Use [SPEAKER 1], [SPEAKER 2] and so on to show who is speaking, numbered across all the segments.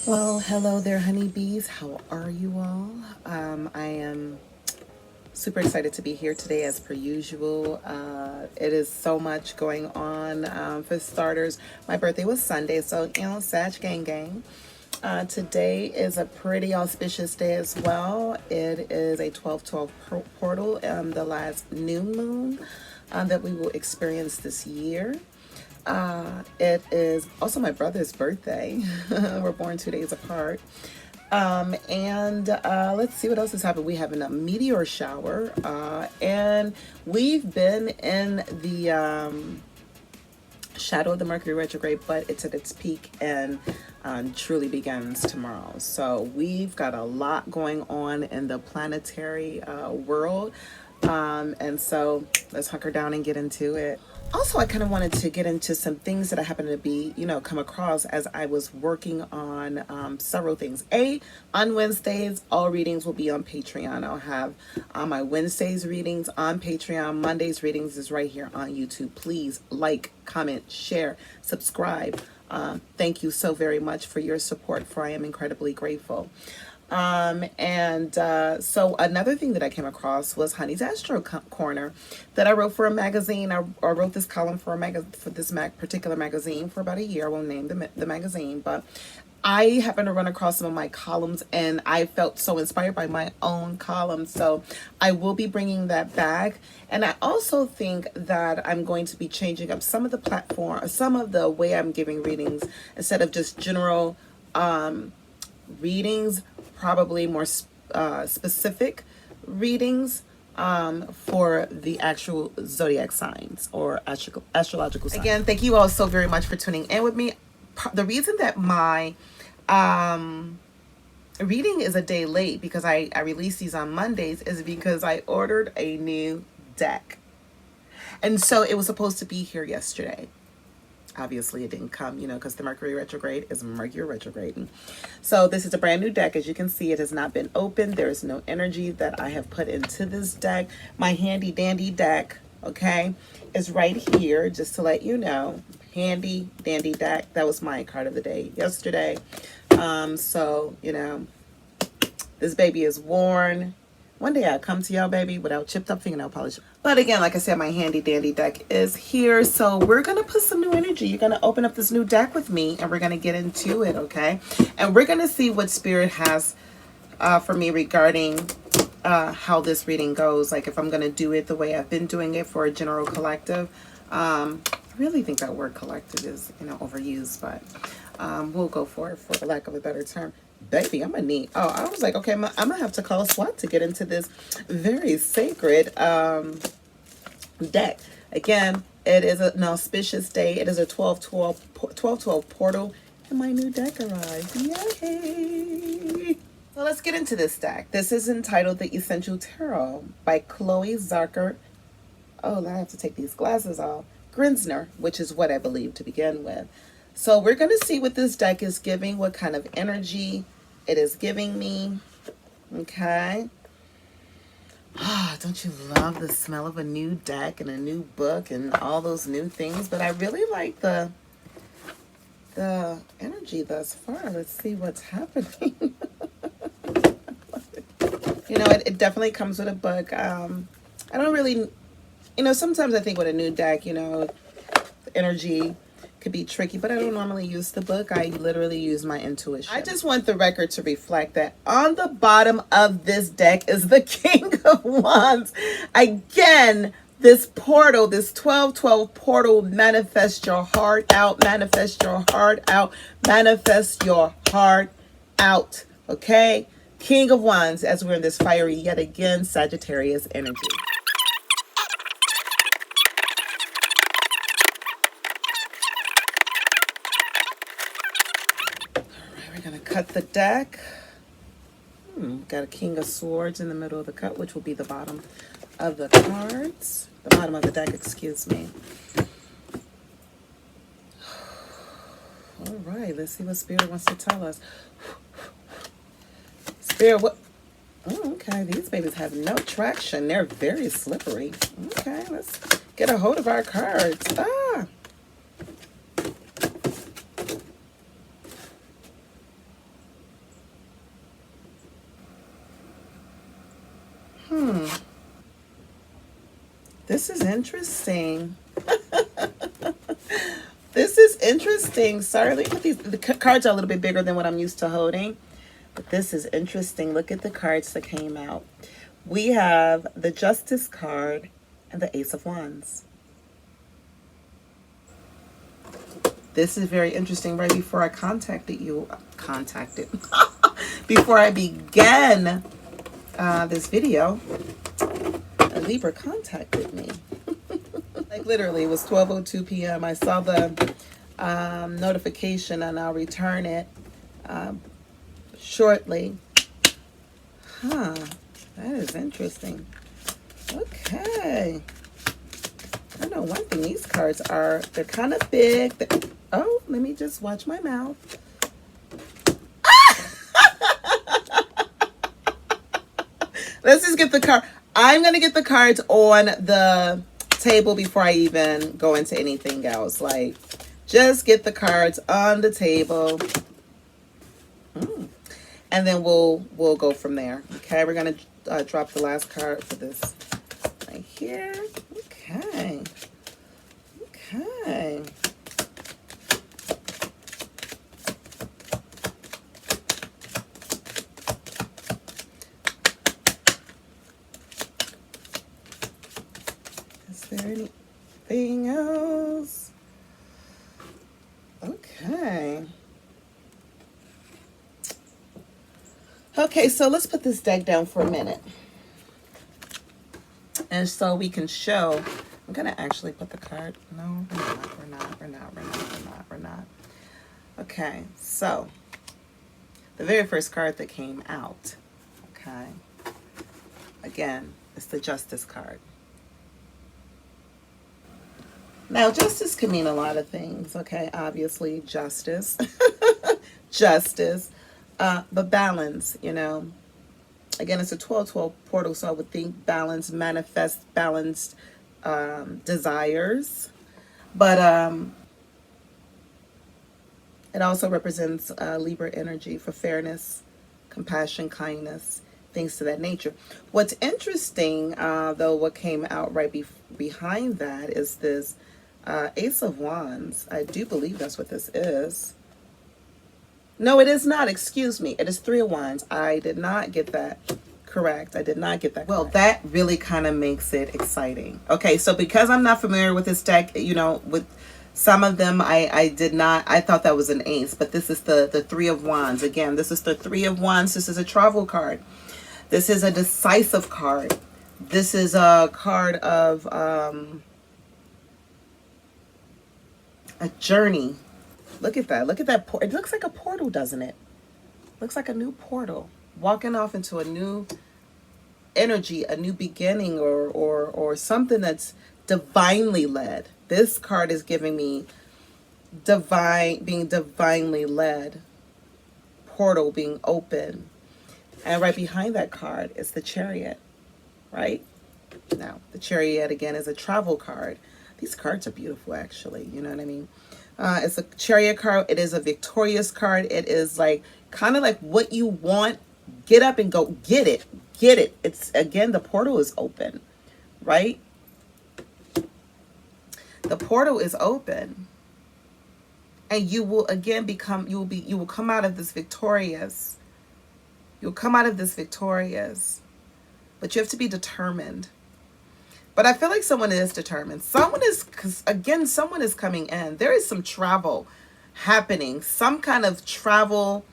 [SPEAKER 1] Well, hello there, honeybees. How are you all? I am super excited to be here today, as per usual. It is so much going on. For starters, my birthday was Sunday, so Sag Gang Gang. Today is a pretty auspicious day as well. It is a 12/12 portal, the last new moon that we will experience this year. It is also my brother's birthday. We're born 2 days apart. And let's see what else has happened. We have a meteor shower, and we've been in the shadow of the Mercury retrograde, but it's at its peak and truly begins tomorrow. So we've got a lot going on in the planetary world. And so let's hunker down and get into it. Also, I kind of wanted to get into some things that I happened to be, come across as I was working on several things. On Wednesdays, all readings will be on Patreon. I'll have my Wednesdays readings on Patreon. Mondays readings is right here on YouTube. Please like, comment, share, subscribe. Thank you so very much for your support, for I am incredibly grateful. So another thing that I came across was Honey's Astro Corner that I wrote for a magazine. I wrote this column for this particular magazine for about a year. I won't name the magazine, but I happened to run across some of my columns and I felt so inspired by my own columns. So I will be bringing that back. And I also think that I'm going to be changing up some of the platform, some of the way I'm giving readings, instead of just general readings, probably more specific readings for the actual zodiac signs or astrological signs. Again, thank you all so very much for tuning in with me. The reason that my reading is a day late, because I release these on Mondays, is because I ordered a new deck. And so it was supposed to be here yesterday. Obviously, it didn't come, because the Mercury retrograde is Mercury retrograding. So this is a brand new deck. As you can see, it has not been opened. There is no energy that I have put into this deck. My handy dandy deck, okay, is right here, just to let you know. Handy dandy deck. That was my card of the day yesterday. So, this baby is worn. One day I'll come to y'all, baby, without chipped up fingernail polish. But again, like I said, my handy dandy deck is here. So we're going to put some new energy. You're going to open up this new deck with me and we're going to get into it, okay? And we're going to see what Spirit has for me regarding how this reading goes. Like if I'm going to do it the way I've been doing it for a general collective. I really think that word collective is, overused, but we'll go for it, for lack of a better term. Baby, I'm gonna need. Oh, I was like, okay, I'm gonna have to call SWAT to get into this very sacred deck. Again, it is an auspicious day. It is a 12/12 portal, and my new deck arrived. Yay! So let's get into this deck. This is entitled The Essential Tarot by Chloe Zarker. Oh, I have to take these glasses off. Grinsner, which is what I believe to begin with. So we're going to see what this deck is giving, what kind of energy it is giving me. Okay. Ah, don't you love the smell of a new deck and a new book and all those new things? But I really like the energy thus far. Let's see what's happening. It definitely comes with a book. I don't really, sometimes I think with a new deck, the energy could be tricky, but I don't normally use the book. I literally use my intuition. I just want the record to reflect that on the bottom of this deck is the King of Wands. Again, this portal, this 12/12 portal, manifest your heart out, manifest your heart out, manifest your heart out, okay? King of Wands, as we're in this fiery, yet again, Sagittarius energy. Cut the deck. Got a King of Swords in the middle of the cut, which will be the bottom of the cards. The bottom of the deck, excuse me. All right, let's see what Spirit wants to tell us. Spirit, what? Oh, okay, these babies have no traction. They're very slippery. Okay, let's get a hold of our cards. This is interesting. This is interesting. Sorry, let me put these. The cards are a little bit bigger than what I'm used to holding. But this is interesting. Look at the cards that came out. We have the Justice card and the Ace of Wands. This is very interesting. Right before I before I began this video, a Libra contacted me. Like literally, it was 12:02 p.m. I saw the notification, and I'll return it shortly. Huh, that is interesting. Okay. I know one thing, these cards they're kind of big. Oh, let me just watch my mouth. Let's just get the card. I'm going to get the cards on the table before I even go into anything else. Like, just get the cards on the table. And then we'll go from there. Okay, we're going to drop the last card for this right here. Okay. Okay. Is there anything else? Okay. Okay, so let's put this deck down for a minute. And so we can show, I'm going to actually put the card. No, we're not. Okay, so the very first card that came out, okay, again, it's the Justice card. Now, justice can mean a lot of things, okay? Obviously, justice. Justice. But balance, you know. Again, it's a 12-12 portal, so I would think balance, manifest balanced desires. But it also represents Libra energy for fairness, compassion, kindness, things to that nature. What's interesting, though, what came out right behind that is this Ace of Wands. I do believe that's what this is. No, it is not. Excuse me. It is Three of Wands. I did not get that correct. I did not get that. Well, that really kind of makes it exciting. Okay, so because I'm not familiar with this deck, you know, with some of them, I did not. I thought that was an ace, but this is the Three of Wands. Again, this is the Three of Wands. This is a travel card. This is a decisive card. This is a card of a journey. Look at that. Look at that. It looks like a portal, doesn't it? Looks like a new portal. Walking off into a new energy, a new beginning, or something that's divinely led. This card is giving me being divinely led. Portal being open. And right behind that card is the Chariot, right? Now, the Chariot, again, is a travel card. These cards are beautiful, actually. You know what I mean? It's a Chariot card. It is a victorious card. It is like kind of like what you want. Get up and go get it. Get it. It's, again, the portal is open, right? The portal is open. And you will again you will come out of this victorious. You'll come out of this victorious. But you have to be determined. But I feel like someone is determined. Someone is coming in. There is some travel happening. Some kind of travel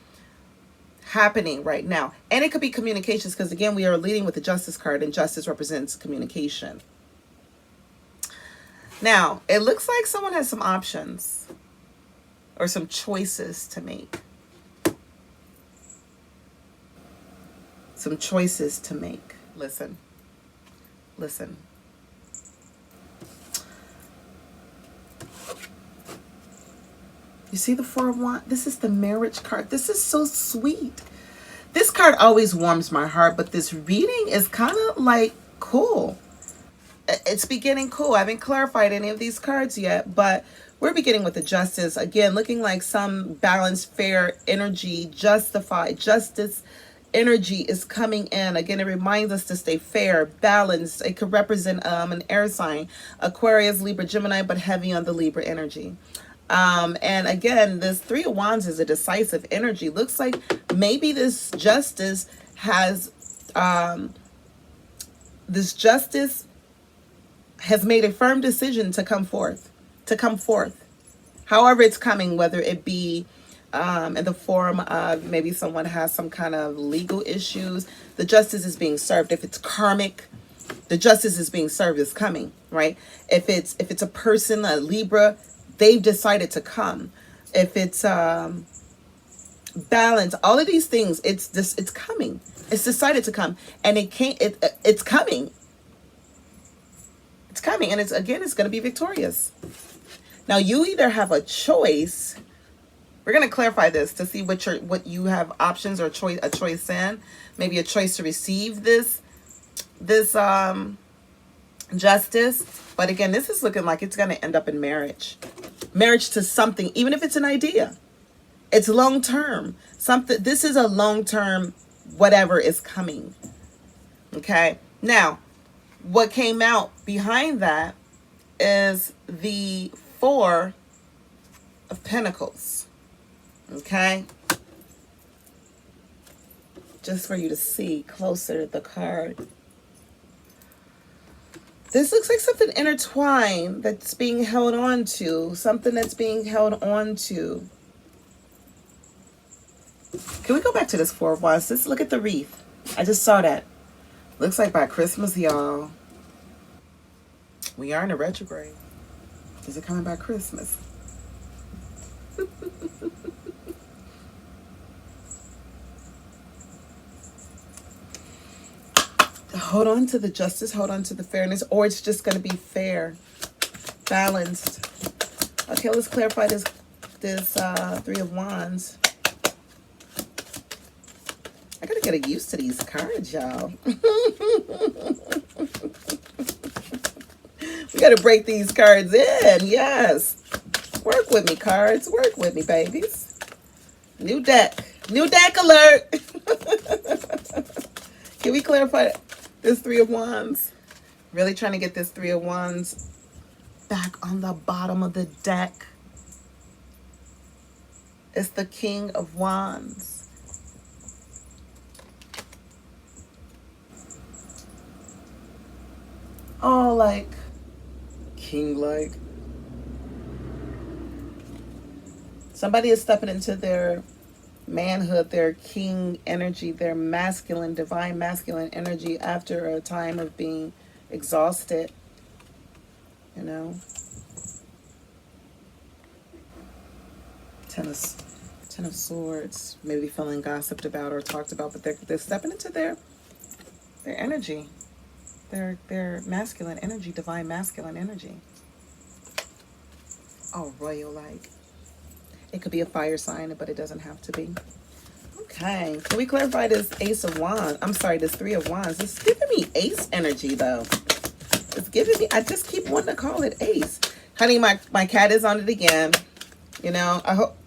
[SPEAKER 1] happening right now. And it could be communications because, again, we are leading with the Justice card, and justice represents communication. Now, it looks like someone has some options or some choices to make. Some choices to make. Listen. Listen. You see the Four of Wands? This is the marriage card. This is so sweet. This card always warms my heart, but this reading is kind of like cool. It's beginning cool. I haven't clarified any of these cards yet, but we're beginning with the Justice. Again, looking like some balanced, fair energy, justified, justice energy is coming in. Again, it reminds us to stay fair, balanced. It could represent an air sign, Aquarius, Libra, Gemini, but heavy on the Libra energy. And again, this Three of Wands is a decisive energy. Looks like maybe um, this justice has made a firm decision to come forth, however it's coming, whether it be in the form of maybe someone has some kind of legal issues. The justice is being served. If it's karmic, the justice is being served, is coming, right? If it's a person, a Libra, they've decided to come. If it's balance, all of these things, it's coming. It's decided to come, and it's coming. It's coming, and it's going to be victorious. Now you either have a choice. We're going to clarify this to see what you have options or a choice in. Maybe a choice to receive this justice. But again, this is looking like it's going to end up in marriage. Marriage to something, even if it's an idea. It's long term. This is a long term whatever is coming. Okay? Now, what came out behind that is the Four of Pentacles. Okay? Just for you to see closer the card. This looks like something intertwined that's being held on to. Something that's being held on to. Can we go back to this Four of Wands? Let's look at the wreath. I just saw that. Looks like by Christmas, y'all. We are in a retrograde. Is it coming by Christmas? Hold on to the justice, hold on to the fairness, or it's just going to be fair, balanced. Okay, let's clarify this Three of Wands. I gotta get used to these cards, y'all. We gotta break these cards in, yes. Work with me, cards. Work with me, babies. New deck alert. Can we clarify this Three of Wands? Really trying to get this Three of Wands back on the bottom of the deck. It's the King of Wands. Oh, like king-like. Somebody is stepping into their manhood, their king energy, their masculine, divine masculine energy after a time of being exhausted, you know. Ten of Swords, maybe feeling gossiped about or talked about, but they're stepping into their energy. Their masculine energy, divine masculine energy. Oh, royal-like. It could be a fire sign, but it doesn't have to be. Okay. Can we clarify this Ace of Wands? I'm sorry, this Three of Wands. It's giving me Ace energy, though. It's giving me... I just keep wanting to call it Ace. Honey, my cat is on it again. You know, I hope...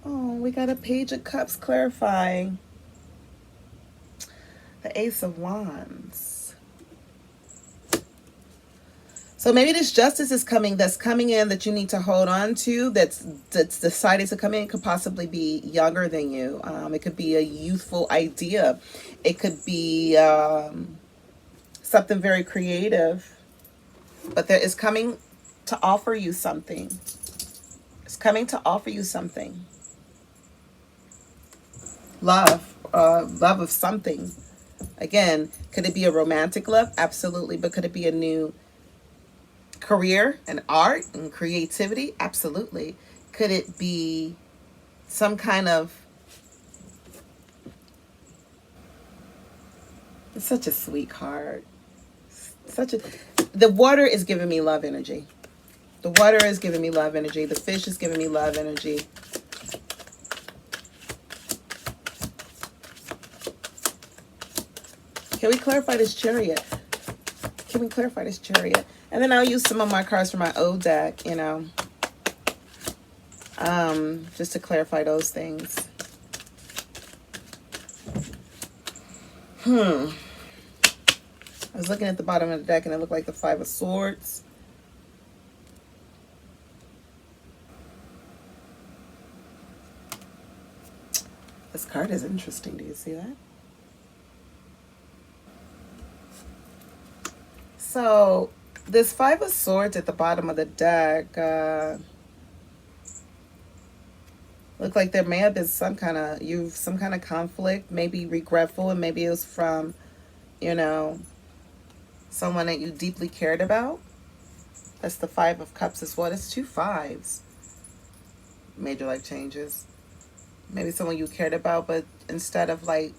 [SPEAKER 1] Oh, we got a Page of Cups clarifying. The Ace of Wands. So maybe this justice is that's coming in that you need to hold on to, that's decided to come in. It could possibly be younger than you. It could be a youthful idea. It could be something very creative. But there is coming to offer you something. It's coming to offer you something. Love of something. Again, could it be a romantic love? Absolutely. But could it be a new career and art and creativity? Absolutely. Could it be some kind of... It's such a sweet card. The water is giving me love energy. The water is giving me love energy. The fish is giving me love energy. Can we clarify this Chariot? Can we clarify this Chariot? And then I'll use some of my cards from my old deck, you know, just to clarify those things. Hmm. I was looking at the bottom of the deck and it looked like the Five of Swords. This card is interesting. Do you see that? So, this Five of Swords at the bottom of the deck looked like there may have been some kind of conflict, maybe regretful, and maybe it was from, you know, someone that you deeply cared about. That's the Five of Cups as well. It's two fives. Major life changes. Maybe someone you cared about, but instead of like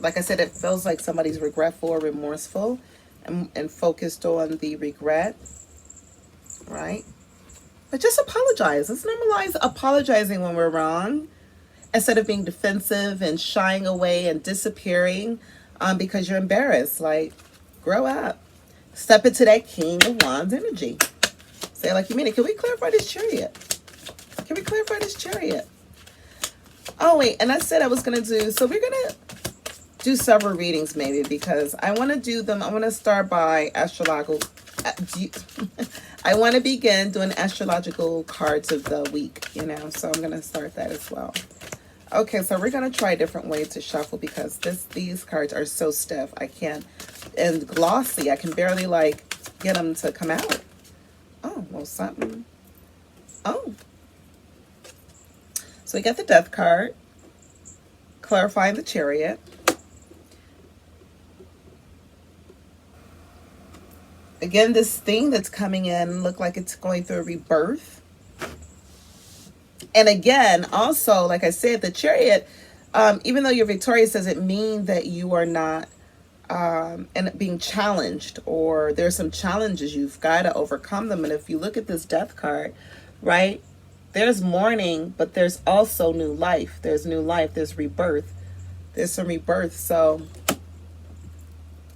[SPEAKER 1] I said, it feels like somebody's regretful or remorseful and focused on the regret, right? But just apologize. Let's normalize apologizing when we're wrong instead of being defensive and shying away and disappearing because you're embarrassed. Like, grow up. Step into that King of Wands energy. Say it like you mean it. Can we clarify this chariot? Can we clarify this chariot? Oh, wait. And I said I was going to do... So we're going to do several readings maybe because I want to do them. I want to start by astrological... I want to begin doing astrological cards of the week, you know, so I'm going to start that as well. Okay, so we're going to try different ways to shuffle because these cards are so stiff. I can't, and glossy. I can barely like get them to come out. Oh, well, something. Oh. So we got the Death card, clarifying the Chariot. Again, this thing that's coming in look like it's going through a rebirth. And again, also, like I said, the Chariot, even though you're victorious, doesn't mean that you are not and being challenged, or there's some challenges. You've got to overcome them. And if you look at this Death card, right, there's mourning, but there's also new life. There's new life. There's rebirth. There's some rebirth. So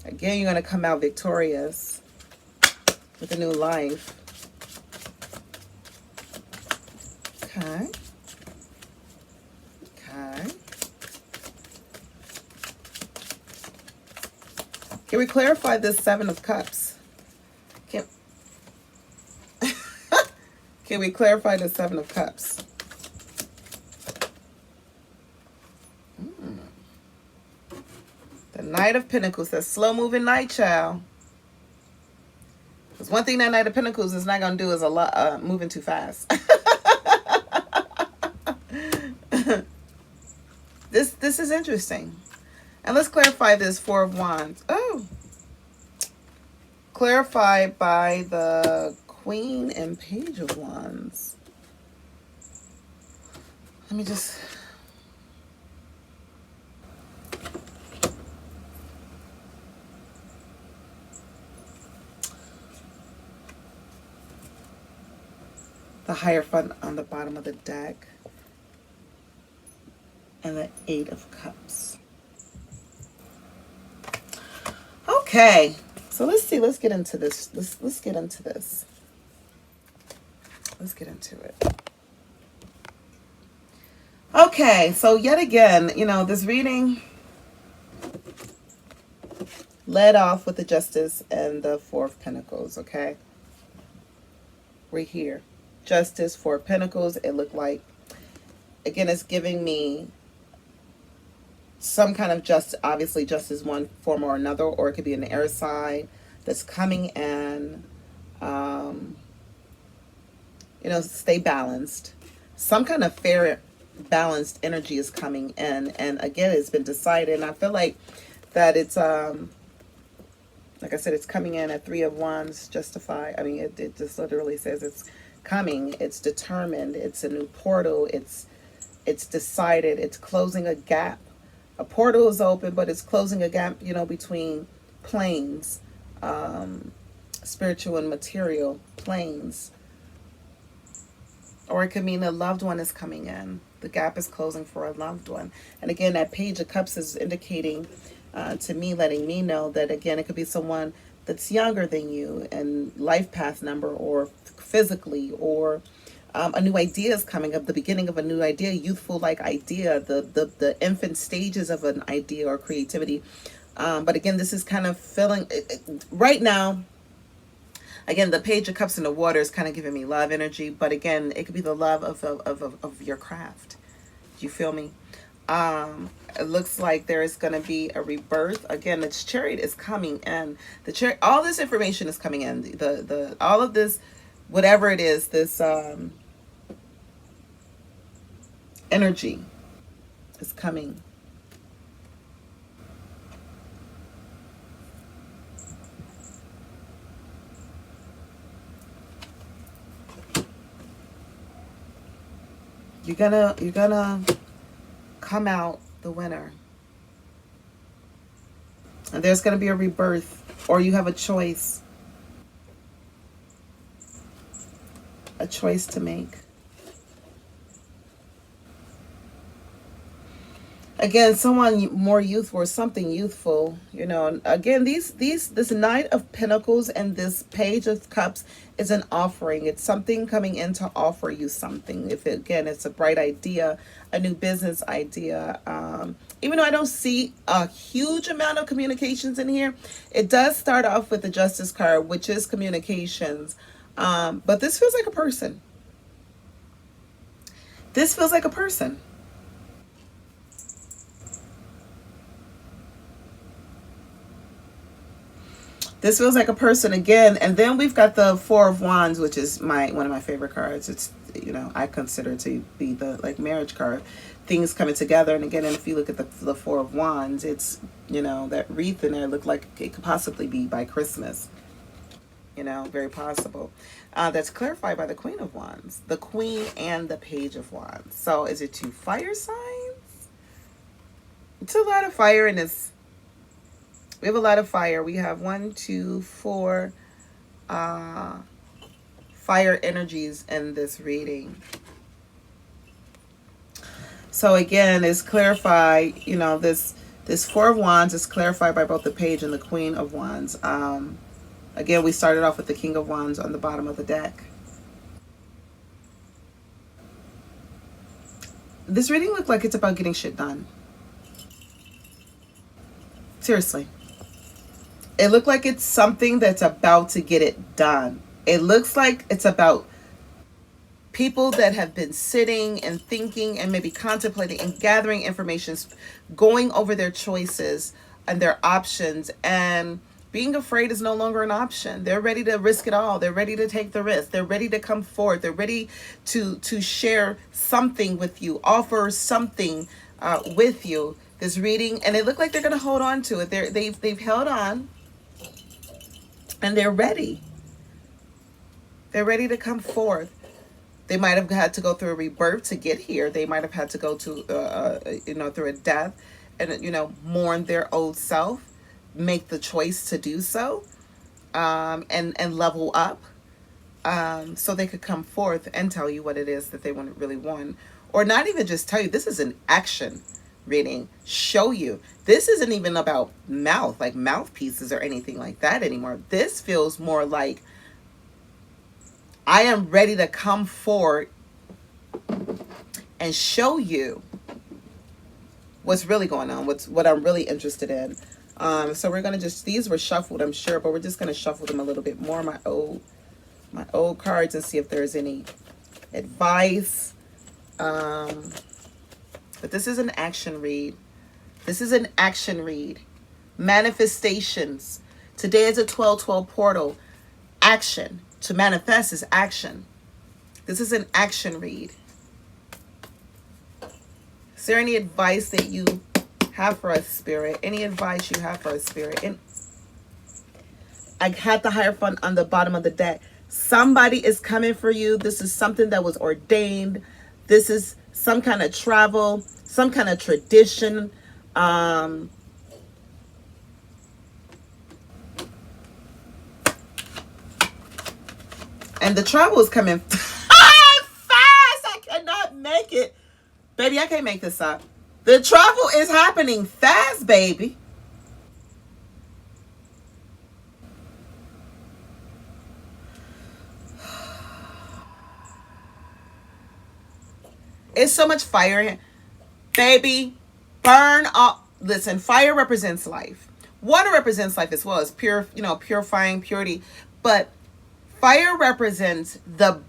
[SPEAKER 1] again, you're going to come out victorious with a new life. Okay. Okay. Can we clarify this Seven of Cups? Can we clarify the Seven of Cups? The Knight of Pentacles, that slow-moving night, child. Because one thing that Knight of Pentacles is not going to do is a lot moving too fast. This is interesting. And let's clarify this Four of Wands. Oh. Clarified by the Queen and Page of Wands. Let me just... The Hierophant on the bottom of the deck. And the Eight of Cups. Okay. So let's see. Let's get into this. Let's get into this. Let's get into it. Okay. So yet again, you know, this reading led off with the Justice and the Four of Pentacles. Okay. We're here. Justice, Four of Pentacles. It looked like, again, it's giving me some kind of justice. Obviously, justice one form or another, or it could be an air sign that's coming in. You know, stay balanced. Some kind of fair, balanced energy is coming in, and again, it's been decided. And I feel like that it's like I said, it's coming in at Three of Wands. Justify. I mean, it just literally says it's coming. It's determined. It's a new portal. It's decided. It's closing a gap. A portal is open, but it's closing a gap, you know, between planes, spiritual and material planes. Or it could mean a loved one is coming in. The gap is closing for a loved one. And again, that Page of Cups is indicating to me, letting me know that, again, it could be someone that's younger than you and life path number, or physically, or a new idea is coming up, the beginning of a new idea, youthful like idea, the infant stages of an idea or creativity. But again, this is kind of filling right now. Again, the Page of Cups in the water is kind of giving me love energy, but again, it could be the love of your craft. Do you feel me? It looks like there is going to be a rebirth. Again, the chariot is coming in. The chariot, all this information is coming in. The all of this, whatever it is, this energy is coming. You're gonna come out the winner. And there's gonna be a rebirth, or you have a choice to make. Again, someone more youthful or something youthful, you know. And again, this Knight of Pentacles and this Page of Cups is an offering. It's something coming in to offer you something. If it, again, it's a bright idea, a new business idea. Even though I don't see a huge amount of communications in here, it does start off with the Justice card, which is communications. But this feels like a person. This feels like a person. This feels like a person again. And then we've got the Four of Wands, which is one of my favorite cards. It's, you know, I consider it to be the like marriage card. Things coming together. And again, and if you look at the Four of Wands, it's, you know, that wreath in there looked like it could possibly be by Christmas. You know, very possible. That's clarified by the Queen of Wands. The Queen and the Page of Wands. So is it two fire signs? It's a lot of fire in this. We have a lot of fire. We have 1, 2, 4 fire energies in this reading. So again, it's clarified, you know, this Four of Wands is clarified by both the Page and the Queen of Wands. Again, we started off with the King of Wands on the bottom of the deck. This reading looked like it's about getting shit done. Seriously. It looked like it's something that's about to get it done. It looks like it's about people that have been sitting and thinking and maybe contemplating and gathering information, going over their choices and their options, and being afraid is no longer an option. They're ready to risk it all. They're ready to take the risk. They're ready to come forward. They're ready to share something with you, offer something with you. This reading, and it looked like they're going to hold on to it. They've held on, and they're ready. They're ready to come forth. They might have had to go through a rebirth to get here. They might have had to go to, you know, through a death and, you know, mourn their old self, make the choice to do so, and level up, so they could come forth and tell you what it is that they really want. Or not even just tell you. This is an action reading. Show you. This isn't even about mouth, like mouthpieces or anything like that anymore. This feels more like I am ready to come forward and show you what's really going on, what I'm really interested in. So we're gonna these were shuffled, I'm sure, but we're just gonna shuffle them a little bit more, my old cards, and see if there's any advice. But this is an action read. This is an action read. Manifestations. Today is a 12-12 portal. Action. To manifest is action. This is an action read. Is there any advice that you have for us, Spirit? Any advice you have for us, Spirit? And I had the Hierophant on the bottom of the deck. Somebody is coming for you. This is something that was ordained. This is some kind of travel, some kind of tradition. And the travel is coming fast. I cannot make it. Baby, I can't make this up. The travel is happening fast, baby. It's so much fire in here. Baby, burn up. Listen, fire represents life. Water represents life as well. It's pure, purifying, purity. But fire represents the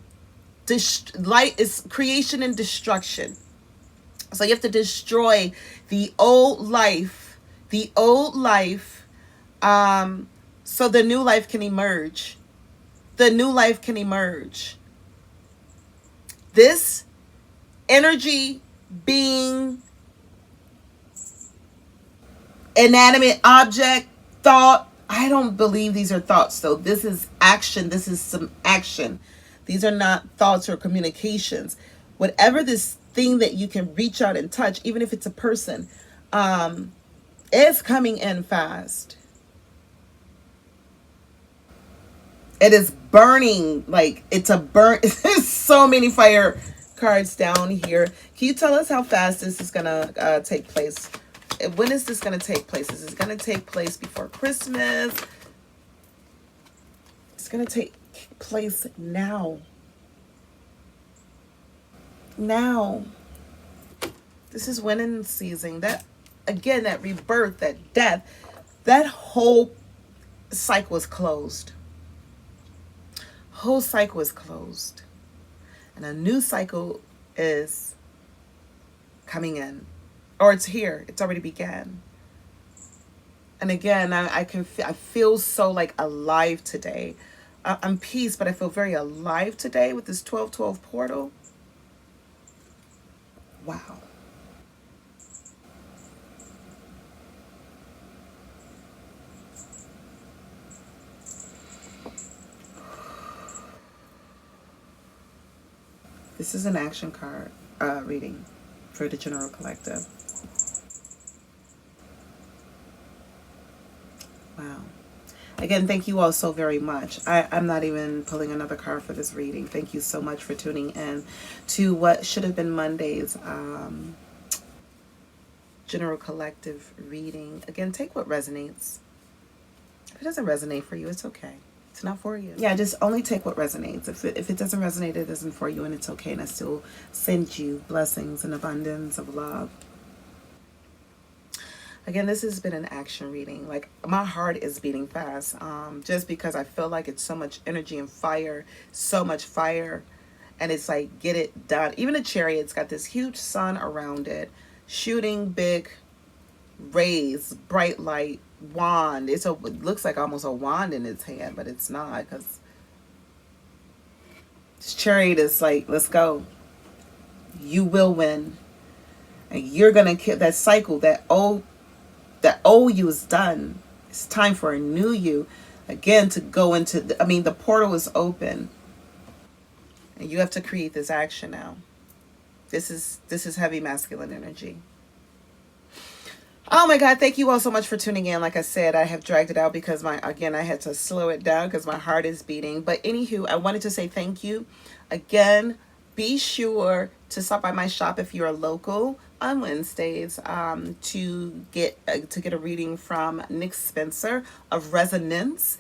[SPEAKER 1] light is creation and destruction. So you have to destroy the old life, so the new life can emerge. The new life can emerge. This energy, being, inanimate object, thought. I don't believe these are thoughts, though. This is action. This is some action. These are not thoughts or communications. Whatever this thing that you can reach out and touch, even if it's a person, is coming in fast. It is burning, like it's a burn. There's so many fire cards down here. Can you tell us how fast this is gonna take place? When is this gonna take place? Is this gonna take place before Christmas? It's gonna take place now. Now. This is winning season. That, again, that rebirth, that death, that whole cycle is closed. Whole cycle is closed. And a new cycle is coming in. Or it's here. It's already began. And again, I feel so like alive today. I'm peace, but I feel very alive today with this 12-12 portal. Wow. This is an action card reading for the General Collective. Wow. Again, thank you all so very much. I'm not even pulling another card for this reading. Thank you so much for tuning in to what should have been Monday's General Collective reading. Again, take what resonates. If it doesn't resonate for you, it's okay. It's not for you. Yeah, just only take what resonates. If it doesn't resonate, it isn't for you, and it's okay. And I still send you blessings and abundance of love. Again, this has been an action reading. Like, my heart is beating fast, just because I feel like it's so much energy and fire, so much fire, and it's like, get it done. Even the Chariot's got this huge sun around it, shooting big rays, bright light, wand. It looks like almost a wand in its hand, but it's not, because this Chariot is like, let's go. You will win, and you're gonna kill that cycle. That old you is done. It's time for a new you again to go into the portal is open, and you have to create this action now. This is heavy masculine energy. Oh my God, thank you all so much for tuning in. Like I said, I have dragged it out because I had to slow it down because my heart is beating. But anywho, I wanted to say thank you again. Be sure to stop by my shop if you're local on Wednesdays to get a reading from Nick Spencer of Resonance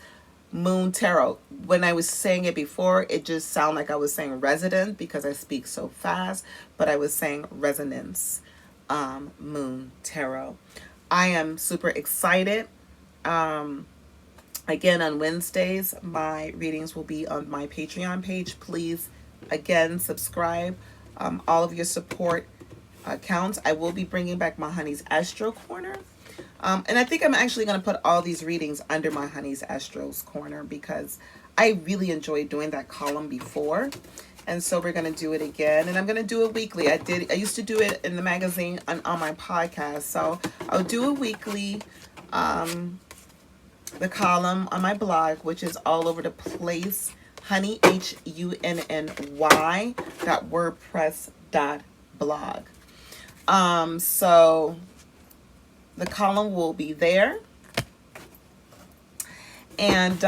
[SPEAKER 1] Moon Tarot. When I was saying it before, it just sounded like I was saying resident because I speak so fast, but I was saying Resonance Moon Tarot. I am super excited. Again, on Wednesdays, my readings will be on my Patreon page. Please, again, subscribe. All of your support counts. I will be bringing back my Honey's Astro Corner. And I think I'm actually going to put all these readings under my Honey's Astro's Corner because I really enjoyed doing that column before. And so we're going to do it again. And I'm going to do it weekly. I used to do it in the magazine on my podcast. So I'll do it weekly. The column on my blog, which is all over the place. Hunny, HUNNY.wordpress.blog. So the column will be there. And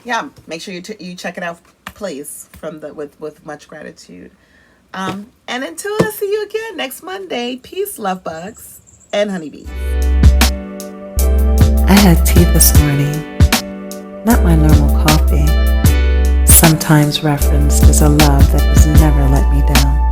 [SPEAKER 1] yeah, make sure you check it out, please, with much gratitude. And until I see you again next Monday, peace, love bugs, and honeybees.
[SPEAKER 2] I had tea this morning, not my normal coffee, sometimes referenced as a love that has never let me down.